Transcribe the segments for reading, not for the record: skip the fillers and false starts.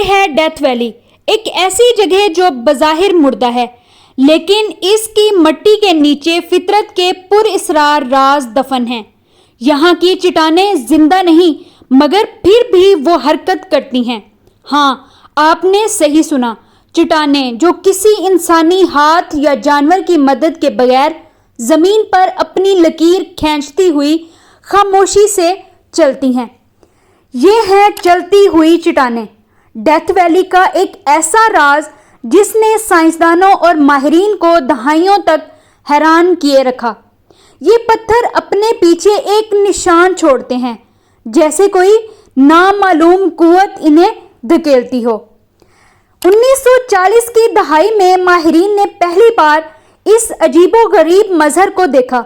یہ ہے death valley, ایک ایسی جگہ جو بظاہر مردہ ہے لیکن اس کی مٹی کے نیچے فطرت کے پر اسرار راز دفن ہیں۔ یہاں کی چٹانیں زندہ نہیں مگر پھر بھی وہ حرکت کرتی ہیں۔ ہاں، آپ نے صحیح سنا، چٹانیں جو کسی انسانی ہاتھ یا جانور کی مدد کے بغیر زمین پر اپنی لکیر کھینچتی ہوئی خاموشی سے چلتی ہیں۔ یہ ہیں چلتی ہوئی چٹانیں، ڈیتھ ویلی کا ایک ایسا راز جس نے سائنسدانوں اور ماہرین کو دہائیوں تک حیران کیے رکھا۔ یہ پتھر اپنے پیچھے ایک نشان چھوڑتے ہیں، جیسے کوئی نامعلوم قوت انہیں دھکیلتی ہو۔ 1940 کی دہائی میں ماہرین نے پہلی بار اس عجیب و غریب مظہر کو دیکھا۔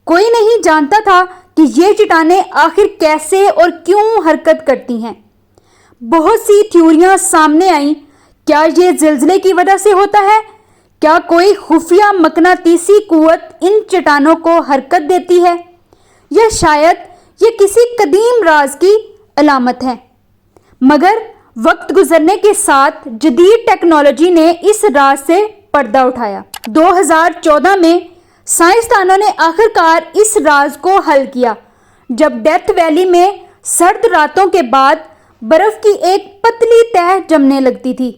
کوئی نہیں جانتا تھا کہ یہ چٹانیں آخر کیسے اور کیوں حرکت کرتی ہیں۔ بہت سی تھیوریاں سامنے آئیں۔ کیا یہ زلزلے کی وجہ سے ہوتا ہے؟ کیا کوئی خفیہ مقناطیسی قوت ان چٹانوں کو حرکت دیتی ہے؟ یا شاید یہ کسی قدیم راز کی علامت ہے؟ مگر وقت گزرنے کے ساتھ جدید ٹیکنالوجی نے اس راز سے پردہ اٹھایا۔ 2014 میں سائنسدانوں نے آخرکار اس راز کو حل کیا، جب ڈیتھ ویلی میں سرد راتوں کے بعد برف کی ایک پتلی تہہ جمنے لگتی تھی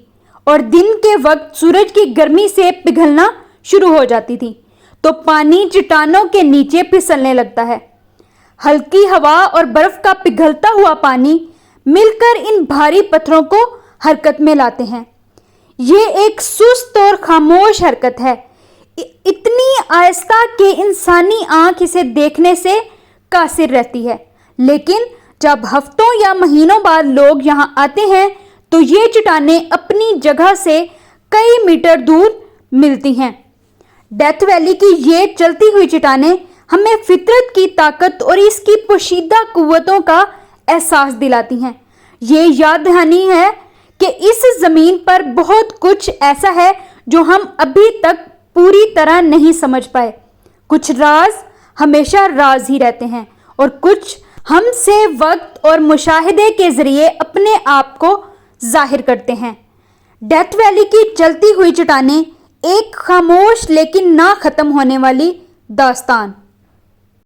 اور دن کے وقت سورج کی گرمی سے پگھلنا شروع ہو جاتی تھی تو پانی چٹانوں کے نیچے پھسلنے لگتا ہے۔ ہلکی ہوا اور برف کا پگھلتا ہوا پانی مل کر ان بھاری پتھروں کو حرکت میں لاتے ہیں۔ یہ ایک سست اور خاموش حرکت ہے، اتنی آہستہ کہ انسانی آنکھ اسے دیکھنے سے قاصر رہتی ہے، لیکن جب ہفتوں یا مہینوں بعد لوگ یہاں آتے ہیں تو یہ چٹانیں اپنی جگہ سے کئی میٹر دور ملتی ہیں۔ ڈیتھ ویلی کی یہ چلتی ہوئی چٹانیں ہمیں فطرت کی طاقت اور اس کی پوشیدہ قوتوں کا احساس دلاتی ہیں۔ یہ یاد دہانی ہے کہ اس زمین پر بہت کچھ ایسا ہے جو ہم ابھی تک پوری طرح نہیں سمجھ پائے۔ کچھ راز ہمیشہ راز ہی رہتے ہیں اور کچھ ہم سے وقت اور مشاہدے کے ذریعے اپنے آپ کو ظاہر کرتے ہیں۔ ڈیتھ ویلی کی چلتی ہوئی چٹانیں ایک خاموش لیکن نہ ختم ہونے والی داستان۔